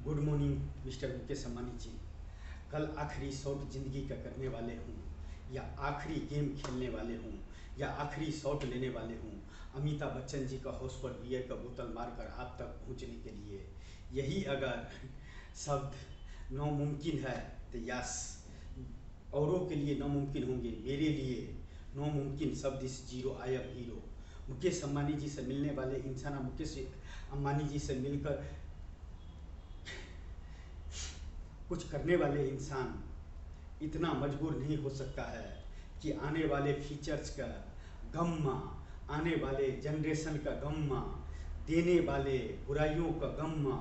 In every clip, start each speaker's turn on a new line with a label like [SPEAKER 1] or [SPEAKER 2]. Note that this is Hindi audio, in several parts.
[SPEAKER 1] Good morning mister Mukesh Ambani ji. कल आखिरी शॉट जिंदगी का करने वाले हूँ, या आखिरी गेम खेलने वाले हूँ, या आखिरी शॉट लेने वाले हूँ। अमिताभ बच्चन जी का हाउस पर बियर का बोतल मारकर आप तक पहुँचने के लिए। यही अगर शब्द नामुमकिन है तो यस, औरों के लिए नामुमकिन होंगे, मेरे लिए नामुमकिन शब्द इस zero I am hero. Mukesh Ambani ji से मिलने वाले इंसान मुकेश अंबानी जी से मिलकर कुछ करने वाले इंसान इतना मजबूर नहीं हो सकता है कि आने वाले फीचर्स का गम्मा, आने वाले जनरेशन का गम्मा, देने वाले बुराइयों का गम्मा,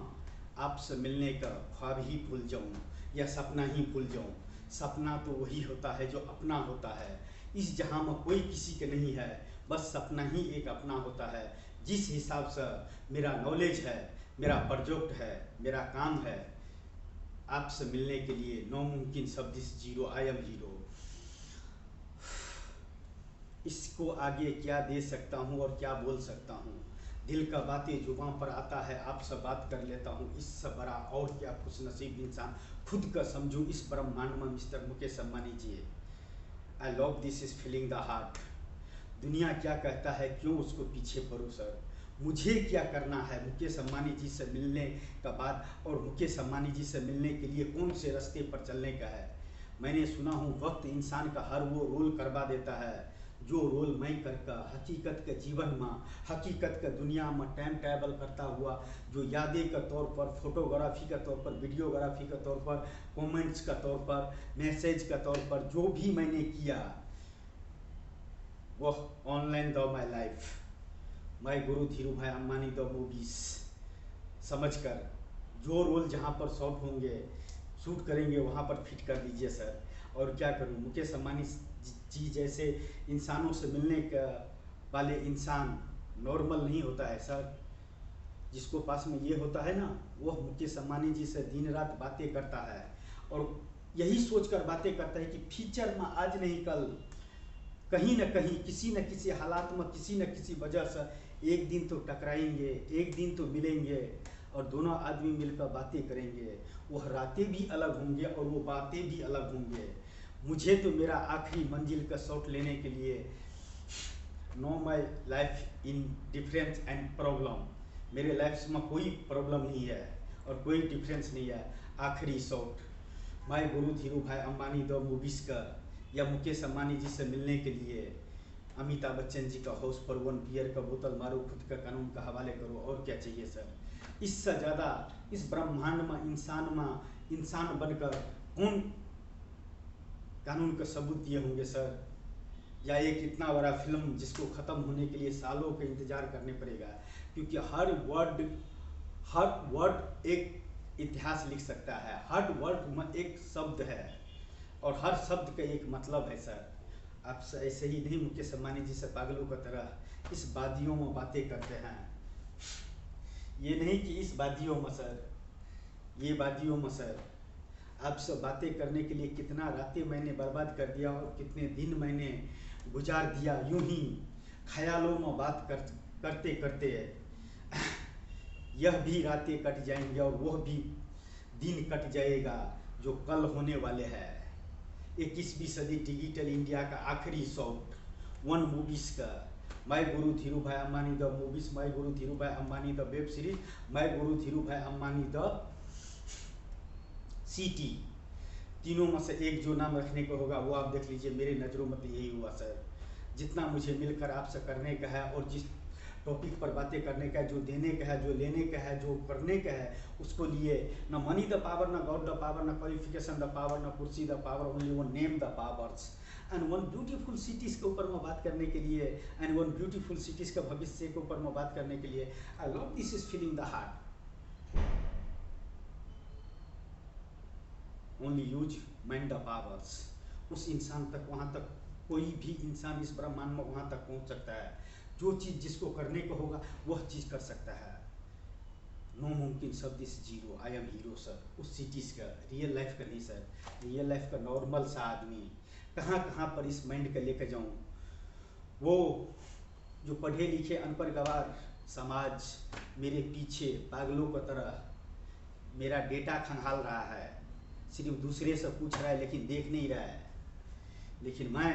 [SPEAKER 1] आपसे मिलने का ख्वाब ही भूल जाऊं या सपना ही भूल जाऊं। सपना तो वही होता है जो अपना होता है। इस जहां में कोई किसी के नहीं है, बस सपना ही एक अपना होता है। जिस हिसाब से मेरा नॉलेज है, मेरा प्रोजेक्ट है, मेरा काम है, आपसे मिलने के लिए नामुमकिन शब्द इस जीरो आई एम हीरो। इसको आगे क्या दे सकता हूँ और क्या बोल सकता हूँ। दिल का बातें जुबां पर आता है, आपसे बात कर लेता हूँ। इससे बड़ा और क्या खुश नसीब इंसान खुद का समझूँ इस ब्रह्मांड में mister Mukesh Ambani ji. I love this is feeling the heart. दुनिया क्या कहता है क्यों उसको पीछे पड़ो सर। मुझे क्या करना है मुकेश अंबानी जी से मिलने का बाद, और मुकेश अंबानी जी से मिलने के लिए कौन से रास्ते पर चलने का है। मैंने सुना हूँ वक्त इंसान का हर वो रोल करवा देता है जो रोल मैं करके हकीकत के जीवन में, हकीकत के दुनिया में टाइम ट्रैवल करता हुआ, जो यादें के तौर पर, फोटोग्राफी के तौर पर, वीडियोग्राफी के तौर पर, कमेंट्स के तौर पर, मैसेज के तौर पर जो भी मैंने किया वह online the my life, my guru Dhirubhai Ambani the movies समझकर जो रोल जहाँ पर शॉट होंगे, शूट करेंगे वहाँ पर फिट कर दीजिए सर। और क्या करूँ, मुकेश अंबानी जी जैसे इंसानों से मिलने का वाले इंसान नॉर्मल नहीं होता है सर। जिसको पास में ये होता है ना, वह मुकेश अंबानी जी से दिन रात बातें करता है, और यही सोचकर बातें करता है कि फ्यूचर में आज नहीं कल कहीं न कहीं किसी न किसी हालात में किसी न किसी वजह से एक दिन तो टकराएंगे, एक दिन तो मिलेंगे, और दोनों आदमी मिलकर बातें करेंगे। वह रातें भी अलग होंगे और वो बातें भी अलग होंगे। मुझे तो मेरा आखिरी मंजिल का शॉट लेने के लिए know my life in difference and problem, मेरे लाइफ में कोई प्रॉब्लम नहीं है और कोई डिफरेंस नहीं है। आखिरी shot my guru Dhirubhai Ambani the movies का, या मुकेश अंबानी जी से मिलने के लिए अमिताभ बच्चन जी का हाउस पर वन बियर का बोतल मारो, खुद का कानून का हवाले करो, और क्या चाहिए सर। इससे ज़्यादा इस ब्रह्मांड में इंसान बनकर कौन कानून का सबूत दिए होंगे सर। या एक इतना बड़ा फिल्म जिसको ख़त्म होने के लिए सालों का इंतज़ार करने पड़ेगा, क्योंकि हर वर्ड एक इतिहास लिख सकता है, हर वर्ड में एक शब्द है और हर शब्द का एक मतलब है सर। आप ऐसे ही नहीं मुकेश अंबानी जी से पागलों की तरह इस वादियों में बातें करते हैं। ये नहीं कि इस वादियों में सर, ये वादियों में सर आपसे बातें करने के लिए कितना रातें मैंने बर्बाद कर दिया और कितने दिन मैंने गुजार दिया यूं ही ख्यालों में बात करते करते। यह भी रातें कट जाएंगे और वह भी दिन कट जाएगा जो कल होने वाले हैं। 21वीं सदी डिजिटल इंडिया का आखिरी शॉट वन मूवीज का, माई guru Dhirubhai Ambani the movies, my guru Dhirubhai Ambani the web series, my guru Dhirubhai Ambani the city. तीनों में से एक जो नाम रखने को होगा वो आप देख लीजिए। मेरे नज़रों में तो यही हुआ सर। जितना मुझे मिलकर आपसे करने का है और जिस टॉपिक पर बातें करने का है, जो देने का है, जो लेने का है, जो करने का है, उसको लिए न मनी द पावर, न गॉड द पावर, न क्वालिफिकेशन द पावर, न कुर्सी the power, only one name the powers and one beautiful cities के ऊपर में बात करने के लिए, एंड वन ब्यूटीफुल सिटीज़ का भविष्य के ऊपर में बात करने के लिए। आई love this is feeling the heart. Only use mind the powers. उस इंसान तक, वहाँ तक कोई भी इंसान इस ब्रह्मांड में वहाँ तक पहुँच सकता है। जो चीज़ जिसको करने को होगा वह चीज़ कर सकता है। नामुमकिन शब्द इस zero I am hero sir. उस सिटीज़ का, रियल लाइफ का नहीं सर, रियल लाइफ का नॉर्मल सा आदमी कहाँ कहाँ पर इस माइंड का लेकर जाऊँ। वो जो पढ़े लिखे अनपढ़ गवार समाज मेरे पीछे पागलों की तरह मेरा डेटा खंगाल रहा है, सिर्फ दूसरे से पूछ रहा है लेकिन देख नहीं रहा है। लेकिन मैं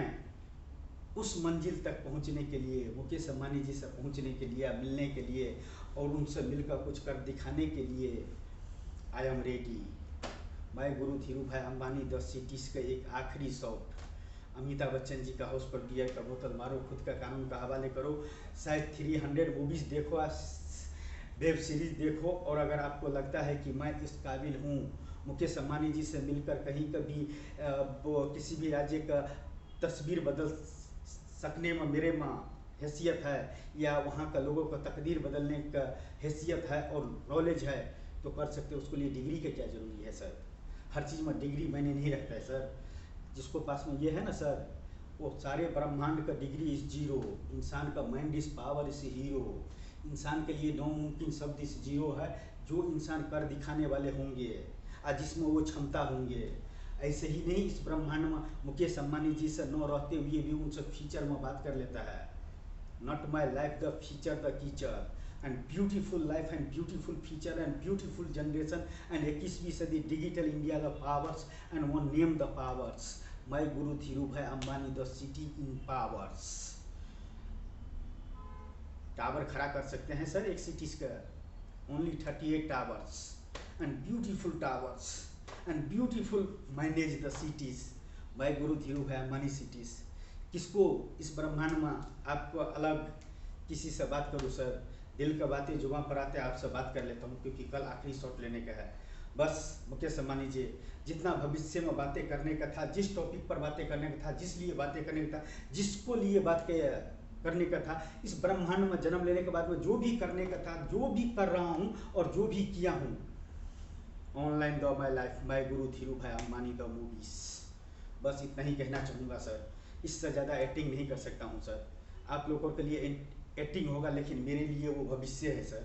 [SPEAKER 1] उस मंजिल तक पहुंचने के लिए, मुकेश अंबानी जी से पहुंचने के लिए, मिलने के लिए और उनसे मिलकर कुछ कर दिखाने के लिए आई एम रेडी। मैं गुरु Dhirubhai Ambani the cities का एक आखिरी शॉट, अमिताभ बच्चन जी का हाउस पर बियर का बोतल मारो, खुद का कानून का हवाले करो, शायद 300 मूवीज़ देखो, वेब सीरीज देखो, और अगर आपको लगता है कि मैं इस काबिल हूँ मुकेश अंबानी जी से मिलकर कहीं कभी किसी भी राज्य का तस्वीर बदल सकने में मेरे में हैसियत है, या वहाँ का लोगों का तकदीर बदलने का हैसियत है और नॉलेज है, तो कर सकते हो। उसके लिए डिग्री का क्या ज़रूरी है सर? हर चीज़ में डिग्री मैंने नहीं रखता है सर। जिसको पास में ये है ना सर, वो सारे ब्रह्मांड का डिग्री इस जीरो, इंसान का माइंड इस पावर इस हीरो, इंसान के लिए नामुमकिन शब्द इस जीरो है, जो इंसान कर दिखाने वाले होंगे और जिसमें वो क्षमता होंगे। ऐसे ही नहीं इस ब्रह्मांड में मुकेश अंबानी जी से न रहते हुए भी उनसे फीचर में बात कर लेता है। Not my life the feature the कीचर, and beautiful life and beautiful feature and beautiful generation and 21वीं सदी digital India the powers and one name the powers. My guru Dhirubhai Ambani the city in powers. Tower खड़ा कर सकते हैं सर एक सिटीज का, only 38 towers and beautiful towers and beautiful manage the cities. My guru Dhirubhai Ambani cities. किसको इस ब्रह्मांड में आपको अलग किसी से बात करूँ सर? दिल का बातें जुबान पर आते आपसे बात कर लेता हूँ, क्योंकि कल आखिरी शॉट लेने का है। बस मुकेश अंबानी जी, जितना भविष्य में बातें करने का था, जिस टॉपिक पर बातें करने का था, जिस लिए बातें करने का था, जिसको लिए बात करने का था, इस ब्रह्मांड में जन्म लेने के बाद में जो भी करने का था, जो भी कर रहा हूँ और जो भी किया हूँ, online the my life, my guru Dhirubhai Ambani the movies. बस इतना ही कहना चाहूँगा सर, इससे ज़्यादा एक्टिंग नहीं कर सकता हूँ सर। आप लोगों के लिए एक्टिंग होगा, लेकिन मेरे लिए वो भविष्य है सर।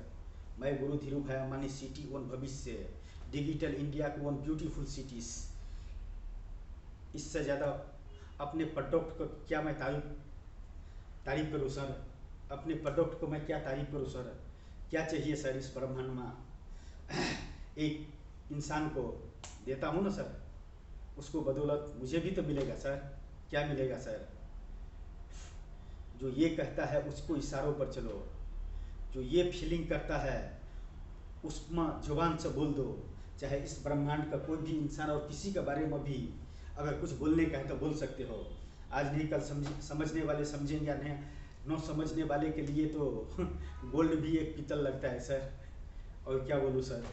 [SPEAKER 1] मैं गुरु Dhirubhai Ambani city one भविष्य है, डिजिटल इंडिया को वन ब्यूटीफुल सिटीज। इससे ज़्यादा अपने प्रोडक्ट को क्या मैं तारीफ करूँ सर? अपने प्रोडक्ट को मैं क्या तारीफ करूँ सर? क्या चाहिए सर इस ब्रह्मांड में? एक इंसान को देता हूँ ना सर, उसको बदौलत मुझे भी तो मिलेगा सर। क्या मिलेगा सर? जो ये कहता है उसको इशारों पर चलो, जो ये फीलिंग करता है उसमें जुबान से बोल दो। चाहे इस ब्रह्मांड का कोई भी इंसान और किसी के बारे में भी अगर कुछ बोलने का है तो बोल सकते हो। आज नहीं कल समझने वाले समझेंगे, या नहीं न समझने वाले के लिए तो गोल्ड भी एक पीतल लगता है सर। और क्या बोलूँ सर,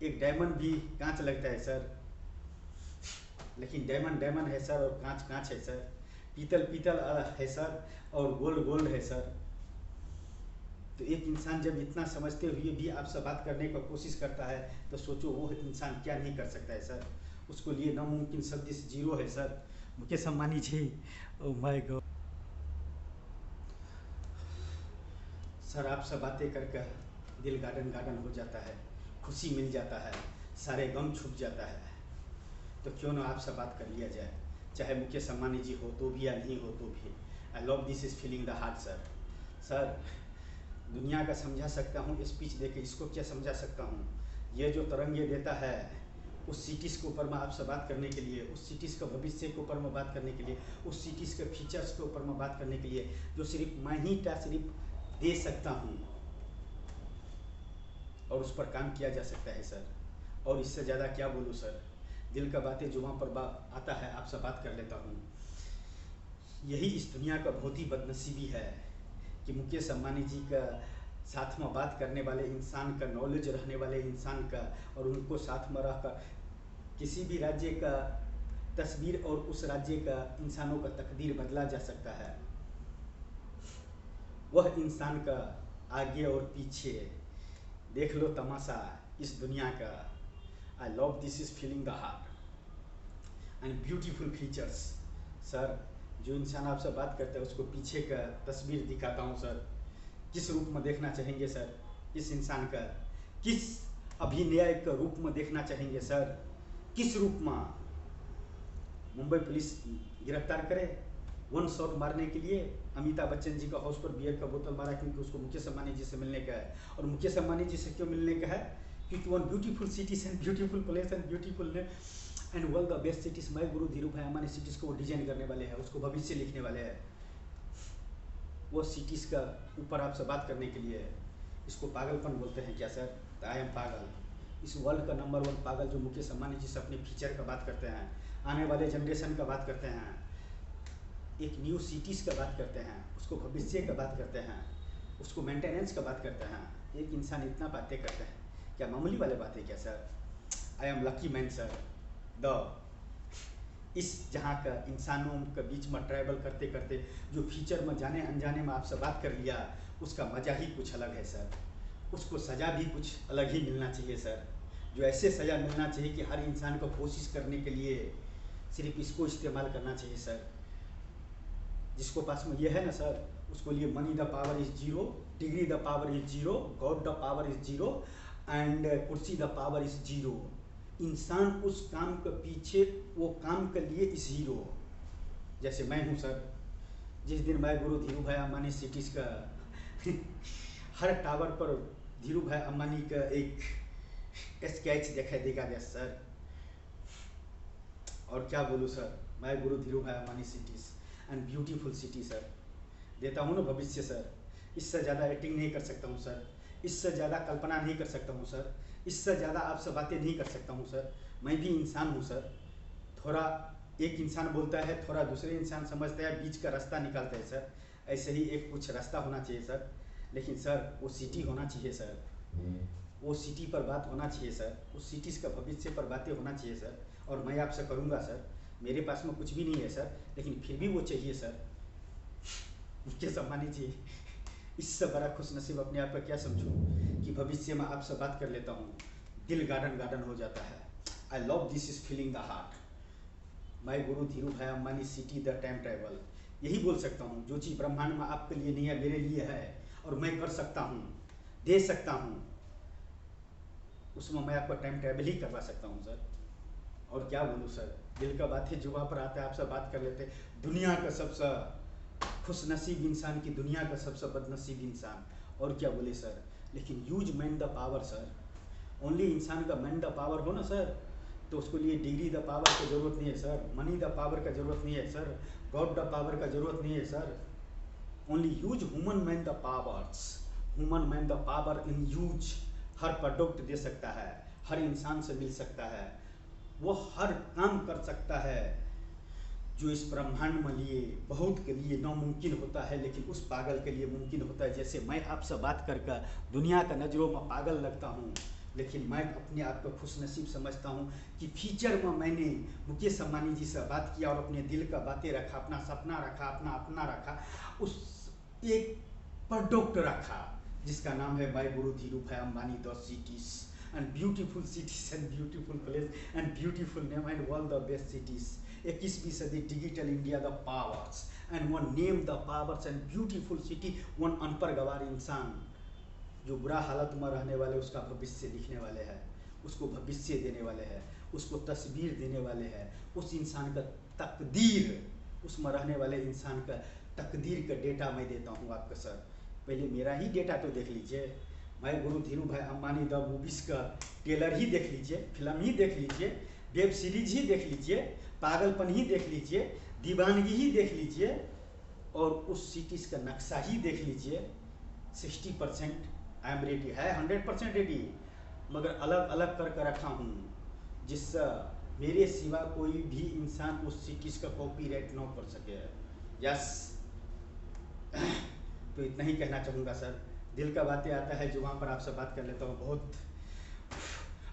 [SPEAKER 1] एक डायमंड भी कांच लगता है सर, लेकिन डायमंड डायमंड है सर और कांच कांच है सर, पीतल पीतल है सर और गोल्ड गोल्ड है सर। तो एक इंसान जब इतना समझते हुए भी आपसे बात करने का कोशिश करता है, तो सोचो वो इंसान क्या नहीं कर सकता है सर। उसको लिए नामुमकिन शब्द इस जीरो है sir. Mukesh Ambani ji, oh my God sir, आपसे बातें करके दिल गार्डन गार्डन हो जाता है, खुशी मिल जाता है, सारे गम छूट जाता है। तो क्यों ना आपसे बात कर लिया जाए, चाहे मुकेश अंबानी जी हो तो भी या नहीं हो तो भी। आई love this is feeling the heart sir. Sir दुनिया का समझा सकता हूँ स्पीच देके, इसको क्या समझा सकता हूँ? ये जो तरंगे देता है उस सिटीज़ के ऊपर मैं आपसे बात करने के लिए, उस सिटीज़ का भविष्य के ऊपर मैं बात करने के लिए, उस सिटीज़ के फीचर्स के ऊपर मैं बात करने के लिए, जो सिर्फ मैं ही सिर्फ दे सकता हूँ और उस पर काम किया जा सकता है सर। और इससे ज़्यादा क्या बोलूँ सर? दिल का बातें जो वहाँ पर आता है आपसे बात कर लेता हूँ। यही इस दुनिया का बहुत ही बदनसीबी है कि मुकेश अंबानी जी का साथ में बात करने वाले इंसान का, नॉलेज रहने वाले इंसान का, और उनको साथ में रहकर किसी भी राज्य का तस्वीर और उस राज्य का इंसानों का तकदीर बदला जा सकता है। वह इंसान का आगे और पीछे देख लो तमाशा इस दुनिया का। आई love this is feeling the heart and beautiful features sir. जो इंसान आपसे बात करता है उसको पीछे का तस्वीर दिखाता हूँ सर। किस रूप में देखना चाहेंगे सर इस इंसान का? किस अभिनय का रूप में देखना चाहेंगे सर? किस रूप में? मुंबई पुलिस गिरफ्तार करे वन शॉट मारने के लिए, अमिताभ बच्चन जी का हाउस पर बियर का बोतल मारा क्योंकि उसको मुकेश अंबानी जी से मिलने का है। और मुकेश अंबानी जी से क्यों मिलने का है? क्योंकि one beautiful cities and beautiful place and beautiful and world the best cities, my Guru Dhirubhai Ambani cities को वो डिजाइन करने वाले हैं, उसको भविष्य लिखने वाले हैं। वो सिटीज़ का ऊपर आपसे बात करने के लिए, इसको पागलपन बोलते हैं क्या सर? तो आई एम पागल। इस वर्ल्ड का नंबर 1 पागल जो मुकेश अम्बानी जी से अपने फ्यूचर का बात करते हैं, आने वाले जनरेशन का बात करते हैं, एक न्यू सिटीज़ का बात करते हैं, उसको भविष्य का बात करते हैं, उसको मेंटेनेंस का बात करते हैं। एक इंसान इतना बातें करते हैं, क्या मामूली वाले बातें क्या sir? I am lucky man sir. The इस जहाँ का इंसानों के बीच में ट्रैवल करते करते जो फ्यूचर में जाने अनजाने में आपसे बात कर लिया, उसका मज़ा ही कुछ अलग है सर। उसको सज़ा भी कुछ अलग ही मिलना चाहिए सर। जो ऐसे सज़ा मिलना चाहिए कि हर इंसान को कोशिश करने के लिए सिर्फ इसको इस्तेमाल करना चाहिए सर। जिसको पास में ये है ना सर, उसको लिए money the power is zero, degree the power is zero, God the power is zero and कुर्सी द पावर इज जीरो। इंसान उस काम के पीछे, वो काम के लिए इस हीरो। जैसे मैं हूँ सर, जिस दिन मैं गुरु धीरू भाई अम्बानी सिटीज़ का हर टावर पर धीरू भाई अम्बानी का एक स्केच दिखाई देगा सर। और क्या बोलूँ सर, मैं गुरु Dhirubhai Ambani cities and beautiful city sir देता हूँ ना भविष्य सर। इससे ज़्यादा एक्टिंग नहीं कर सकता हूँ सर, इससे ज़्यादा कल्पना नहीं कर सकता हूँ सर, इससे ज़्यादा आपसे बातें नहीं कर सकता हूँ सर। मैं भी इंसान हूँ सर। थोड़ा एक इंसान बोलता है, थोड़ा दूसरे इंसान समझता है, बीच का रास्ता निकालता है सर। ऐसे ही एक कुछ रास्ता होना चाहिए सर। लेकिन सर वो सिटी होना चाहिए सर, वो सिटी पर बात होना चाहिए सर, उस सिटीज़ का भविष्य पर बातें होना चाहिए सर। और मैं आपसे करूँगा सर। मेरे पास में कुछ भी नहीं है सर, लेकिन फिर भी वो चाहिए सर। मुकेश अम्बानी जी, इससे बड़ा खुशनसीब अपने आप का क्या समझूं कि भविष्य में आपसे बात कर लेता हूँ, दिल गार्डन गार्डन हो जाता है। आई love this is feeling the heart. My Guru Dhirubhai Ambani city the time travel. यही बोल सकता हूँ, जो चीज़ ब्रह्मांड में आपके लिए नहीं है मेरे लिए है, और मैं कर सकता हूँ, दे सकता हूँ, उसमें मैं आपको टाइम ट्रैवल ही करवा सकता हूँ सर। और क्या बोलूँ सर, दिल का बात है, जुबा पर आता है, आपसे बात कर लेते। दुनिया का सबसे खुशनसीब इंसान की दुनिया का सबसे बदनसीब इंसान, और क्या बोले सर। लेकिन use man the power sir. Only इंसान का मैन द पावर हो ना सर, तो उसको लिए डिग्री द पावर की ज़रूरत नहीं है सर, मनी द पावर का ज़रूरत नहीं है सर, गॉड द पावर का ज़रूरत नहीं है sir. Only use human man the powers, human man the power in use. हर प्रोडक्ट दे सकता है, हर इंसान से मिल सकता है, वो हर काम कर सकता है जो इस ब्रह्मांड में लिए बहुत के लिए नामुमकिन होता है, लेकिन उस पागल के लिए मुमकिन होता है। जैसे मैं आपसे बात करके दुनिया का नज़रों में पागल लगता हूँ, लेकिन मैं अपने आप को खुशनसीब समझता हूँ कि फ्यूचर में मैंने मुकेश अम्बानी जी से बात किया और अपने दिल का बातें रखा, अपना सपना रखा, अपना रखा, उस एक प्रोडक्ट रखा जिसका नाम है my Guru Dhirubhai Ambani the cities and beautiful cities and beautiful place and beautiful name and world the best cities. 21वीं सदी digital India the powers and one name the powers and beautiful city. One अनपढ़ गवार इंसान जो बुरा हालत में रहने वाले, उसका भविष्य लिखने वाले हैं, उसको भविष्य देने वाले हैं, उसको तस्वीर देने वाले हैं, उस इंसान का तकदीर, उसमें रहने वाले इंसान का तकदीर का डेटा मैं देता हूँ आपको सर। पहले मेरा ही डेटा तो देख लीजिए। मैं गुरु Dhirubhai Ambani the movies का ट्रेलर ही देख लीजिए, फिल्म ही देख लीजिए, वेब सीरीज ही देख लीजिए, पागलपन ही देख लीजिए, दीवानगी ही देख लीजिए, और उस सिटीज़ का नक्शा ही देख लीजिए। 60% आई एम रेडी है, 100% रेडी, मगर अलग अलग करके रखा हूँ जिससे मेरे सिवा कोई भी इंसान उस सिटीज़ का कॉपीराइट न कर सके। यस, तो इतना ही कहना चाहूँगा सर। दिल का बातें आता है जो वहाँ पर आपसे बात कर लेता हूँ। बहुत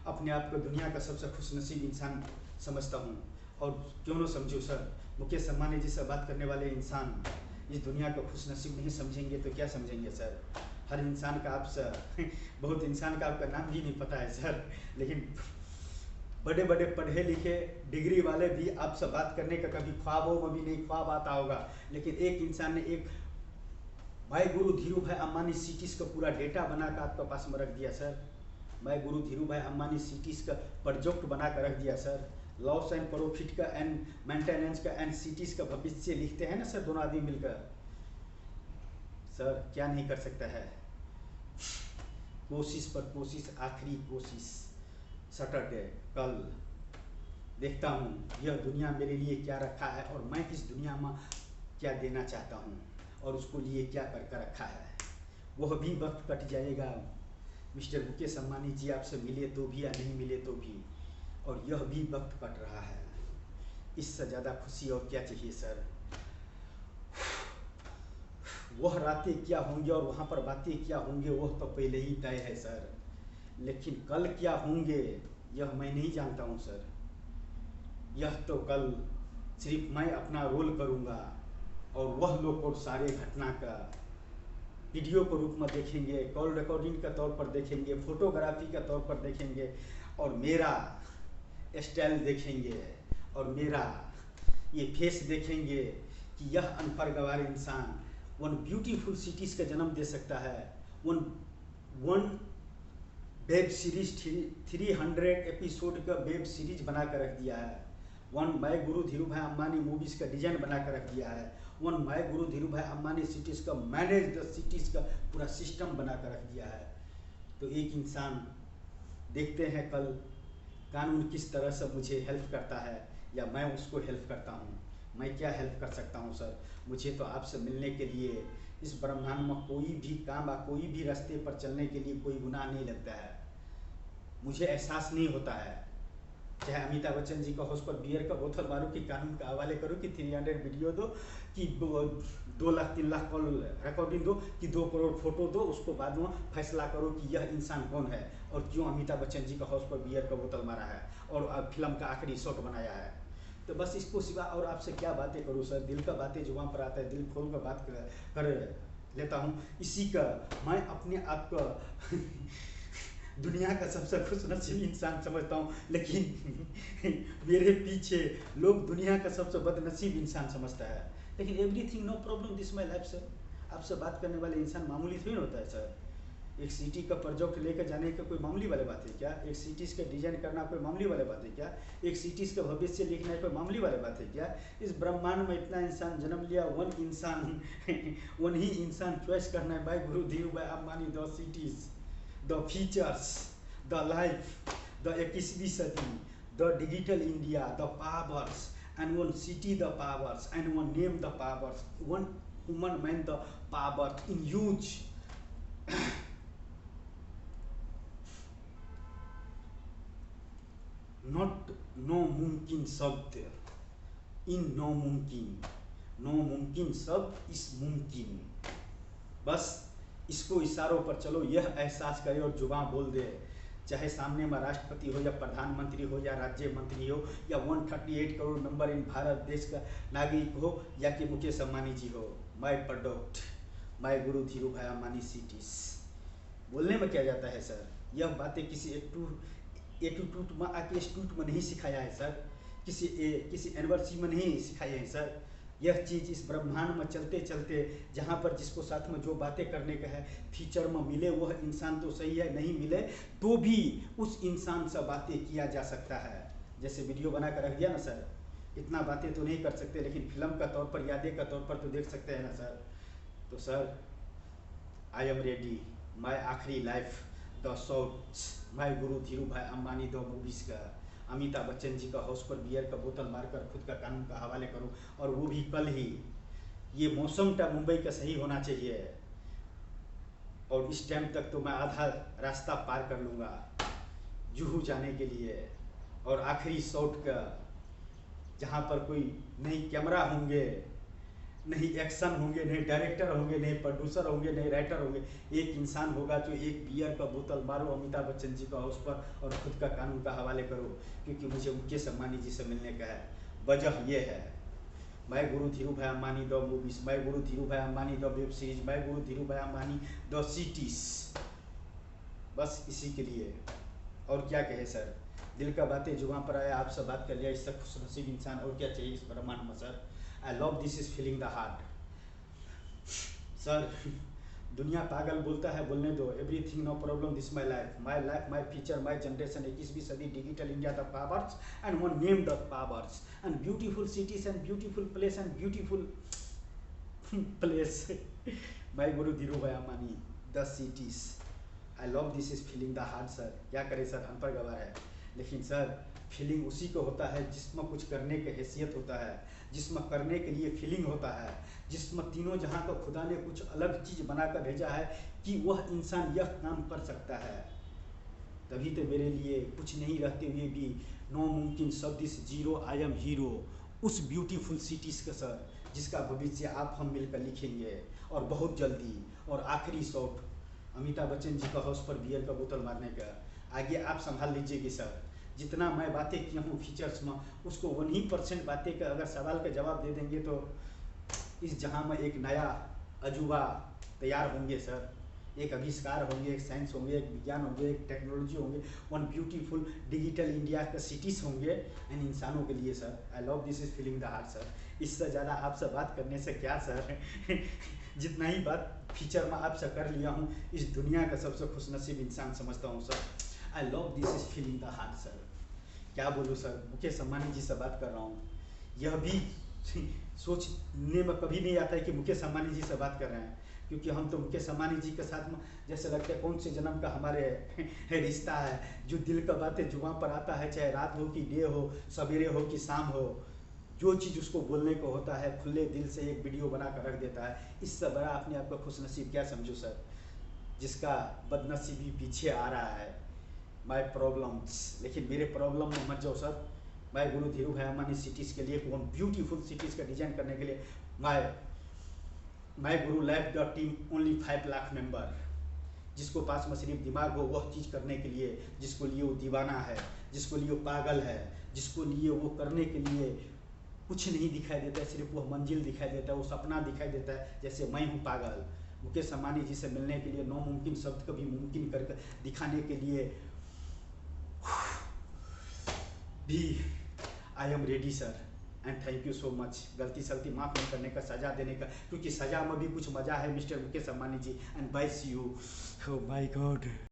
[SPEAKER 1] अपने आप को दुनिया का सबसे खुशनसीब इंसान समझता हूँ, और क्यों न समझूँ सर, मुकेश अम्बानी जी से बात करने वाले इंसान इस दुनिया को खुशनसीब नहीं समझेंगे तो क्या समझेंगे सर। हर इंसान का आपसे बहुत इंसान का आपका नाम भी नहीं पता है सर, लेकिन बड़े बड़े पढ़े लिखे डिग्री वाले भी आपसे बात करने का कभी ख्वाबों में भी नहीं ख्वाब आता होगा, लेकिन एक इंसान ने एक my Guru Dhirubhai Ambani cities का पूरा डेटा बनाकर आपके पास में रख दिया सर। मैं गुरु धीरू भाई अम्बानी सिटीज़ का प्रोजेक्ट बना कर रख दिया सर। लॉस एंड प्रॉफिट का एंड मेंटेनेंस का एंड सिटीज़ का भविष्य लिखते हैं ना सर, दोनों आदमी मिलकर। सर क्या नहीं कर सकता है, कोशिश पर कोशिश, आखिरी कोशिश, सैटरडे कल देखता हूँ यह दुनिया मेरे लिए क्या रखा है और मैं इस दुनिया में क्या देना चाहता हूँ और उसको लिए क्या करके रखा है। वह भी वक्त कट जाएगा मिस्टर मुकेश अम्बानी जी, आपसे मिले तो भी या नहीं मिले तो भी, और यह भी वक्त कट रहा है। इससे ज़्यादा खुशी और क्या चाहिए सर। वह रातें क्या होंगे और वहाँ पर बातें क्या होंगे वह तो पहले ही तय है सर, लेकिन कल क्या होंगे यह मैं नहीं जानता हूँ सर। यह तो कल सिर्फ मैं अपना रोल करूँगा और वह लोग को सारे घटना का वीडियो के रूप में देखेंगे, कॉल रिकॉर्डिंग के तौर पर देखेंगे, फोटोग्राफी के तौर पर देखेंगे और मेरा स्टाइल देखेंगे और मेरा ये फेस देखेंगे कि यह अनपरगवार इंसान वन ब्यूटीफुल सिटीज़ का जन्म दे सकता है। वन वेब सीरीज 300 एपिसोड का वेब सीरीज बना कर रख दिया है। One my Guru Dhirubhai Ambani movies का डिजाइन बना कर रख दिया है। One my Guru Dhirubhai Ambani cities का मैनेज द सिटीज़ का पूरा सिस्टम बना कर रख दिया है। तो एक इंसान देखते हैं कल कानून किस तरह से मुझे हेल्प करता है या मैं उसको हेल्प करता हूँ। मैं क्या हेल्प कर सकता हूँ सर। मुझे तो आपसे मिलने के लिए इस ब्रह्मांड में कोई भी काम या कोई भी रास्ते पर चलने के लिए कोई गुनाह नहीं लगता है। मुझे एहसास नहीं होता है, चाहे अमिताभ बच्चन जी का हाउस पर बियर का बोतल मारो कि कानून का हवाले करो कि 300 वीडियो दो कि 2 लाख 3 लाख कॉल रिकॉर्डिंग दो कि 2 करोड़ फोटो दो, उसको बाद में फैसला करो कि यह इंसान कौन है और क्यों अमिताभ बच्चन जी का हाउस पर बियर का बोतल मारा है और फिल्म का आखिरी शॉट बनाया है। तो बस इसको सिवा और आपसे क्या बातें करूँ सर। दिल का बातें जो वहाँ पर आता है दिल खोल कर बात कर लेता हूँ। इसी का मैं अपने आप का दुनिया का सबसे खुशनसीब इंसान समझता हूँ, लेकिन मेरे पीछे लोग दुनिया का सबसे बदनसीब इंसान समझता है। लेकिन everything no problem this my life sir. आपसे बात करने वाले इंसान मामूली थोड़ी होता है सर। एक सिटी का प्रोजेक्ट लेकर जाने का कोई मामूली वाली बात है क्या? एक सिटीज़ का डिजाइन करना कोई मामूली वाली बात है क्या? एक सिटीज़ का भविष्य लिखना कोई मामूली वाली बात है क्या? इस ब्रह्मांड में इतना इंसान जन्म लिया, वन ही इंसान चॉइस करना है। Bye Guru Dhirubhai Ambani, the cities, the features, the life, the 21वीं सदी, the digital India, the powers, and one city the powers, and one name the powers, one human man the power in huge not no मुमकिन शब्द इन नो मुमकिन शब्द इस मुमकिन। बस इसको इशारों पर चलो, यह एहसास करे और जुबान बोल दे, चाहे सामने में राष्ट्रपति हो या प्रधानमंत्री हो या राज्य मंत्री हो या 138 करोड़ मेंबर इन भारत देश का नागरिक हो या कि मुकेश अम्बानी जी हो। My product, my Guru Dhirubhai Ambani cities. बोलने में क्या जाता है सर। यह बातें किसी एटीट्यूड में आके इंस्टीट्यूट में नहीं सिखाया है सर, किसी यूनिवर्सिटी में नहीं सिखाया है सर। यह चीज़ इस ब्रह्मांड में चलते चलते जहाँ पर जिसको साथ में जो बातें करने का है फ्यूचर में मिले वह इंसान तो सही है, नहीं मिले तो भी उस इंसान से बातें किया जा सकता है। जैसे वीडियो बना कर रख दिया ना सर, इतना बातें तो नहीं कर सकते लेकिन फिल्म का तौर पर, यादें का तौर पर तो देख सकते हैं ना सर। तो सर आई एम रेडी, माई आखिरी life the shorts, my guru Dhirubhai Ambani the movies का अमिताभ बच्चन जी का हाउस पर बियर का बोतल मारकर खुद का कानून का हवाले करूं, और वो भी कल ही। ये मौसम का मुंबई का सही होना चाहिए और इस टाइम तक तो मैं आधा रास्ता पार कर लूँगा जुहू जाने के लिए। और आखिरी शॉट का जहाँ पर कोई नहीं कैमरा होंगे, नहीं एक्शन होंगे, नहीं डायरेक्टर होंगे, नहीं प्रोड्यूसर होंगे, नहीं राइटर होंगे, एक इंसान होगा जो एक बियर का बोतल मारो अमिताभ बच्चन जी का हाउस पर और खुद का कानून का हवाले करो, क्योंकि मुझे मुकेश अम्बानी जी से मिलने का है। वजह ये है, my Guru Dhirubhai Ambani the movies, my Guru Dhirubhai Ambani the web series, my Guru Dhirubhai Ambani the cities. बस इसी के लिए और क्या कहे सर। दिल का बातें जो वहाँ पर आया आपसे बात कर लिया, इससे खुशनसीब इंसान और क्या चाहिए इस ब्रह्मांड में sir. I love this is feeling the heart sir. दुनिया पागल बोलता है, बोलने दो। Everything no problem this my life, my future, my generation, 21वीं सदी, digital India the powers and one name the powers and beautiful cities and beautiful place and beautiful place. My guru Dhirubhai Ambani the cities. I love this is feeling the heart sir. क्या करे सर, अनपढ़ गवार है, लेकिन सर फीलिंग उसी को होता है जिसमें कुछ करने की हैसियत होता है, जिसमें करने के लिए फीलिंग होता है, जिसमें तीनों जहाँ का खुदा ने कुछ अलग चीज़ बनाकर भेजा है कि वह इंसान यह काम कर सकता है। तभी तो मेरे लिए कुछ नहीं रहते हुए भी नो मुमकिन शब्द इस जीरो आई एम हीरो, उस ब्यूटीफुल सिटीज़ का सर जिसका भविष्य आप हम मिलकर लिखेंगे और बहुत जल्दी। और आखिरी शॉट अमिताभ बच्चन जी का हाउस पर बियर का बोतल मारने का, आगे आप संभाल लीजिएगी सर। जितना मैं बातें किया हूँ फीचर्स में, उसको 1% बातें का अगर सवाल का जवाब दे देंगे तो इस जहाँ में एक नया अजूबा तैयार होंगे सर। एक आविष्कार होंगे, एक साइंस होंगे, एक विज्ञान होंगे, एक टेक्नोलॉजी होंगे, वन ब्यूटीफुल डिजिटल इंडिया का सिटीज़ होंगे एंड इंसानों के लिए sir. I love this is feeling the heart sir. इससे ज़्यादा आपसे बात करने से क्या सर जितना ही बात फीचर में आपसे कर लिया हूँ, इस दुनिया का सबसे खुशनसीब इंसान समझता हूँ sir. I love this is feeling the heart sir. क्या बोलूँ सर, मुकेश अंबानी जी से बात कर रहा हूँ। यह भी सोचने में कभी नहीं आता है कि मुकेश अंबानी जी से बात कर रहे हैं, क्योंकि हम तो मुकेश अंबानी जी के साथ में जैसे लगता है कौन से जन्म का हमारे रिश्ता है, जो दिल का बातें जुबान पर आता है, चाहे रात हो कि डे हो, सवेरे हो कि शाम हो, जो चीज़ उसको बोलने को होता है खुले दिल से एक वीडियो बना कर रख देता है। इससे बड़ा अपने आप को खुशनसीब क्या समझो सर, जिसका बदनसीबी पीछे आ रहा है। माई प्रॉब्लम्स, लेकिन मेरे प्रॉब्लम में मत जाओ सर। मैं गुरु धीरू भाई अंबानी सिटीज़ के लिए वन ब्यूटीफुल सिटीज़ का डिजाइन करने के लिए माई गुरु lab the team only 5 lakh member, जिसको पास में सिर्फ दिमाग हो वह चीज़ करने के लिए, जिसको लिए वो दीवाना है, जिसको लिए वो पागल है, जिसको लिए वो करने के लिए कुछ नहीं दिखाई देता है, सिर्फ वह मंजिल दिखाई देता है, वो सपना दिखाई देता है। जैसे मैं हूँ पागल, मुकेश अंबानी जी से मिलने के लिए नामुमकिन शब्द को भी मुमकिन करके दिखाने के लिए भी I am ready sir. And thank you so much. गलती सलती माफ़ नहीं करने का, सज़ा देने का, क्योंकि सज़ा में भी कुछ मज़ा है mister Mukesh Ambani ji. And bye see you. Oh my God.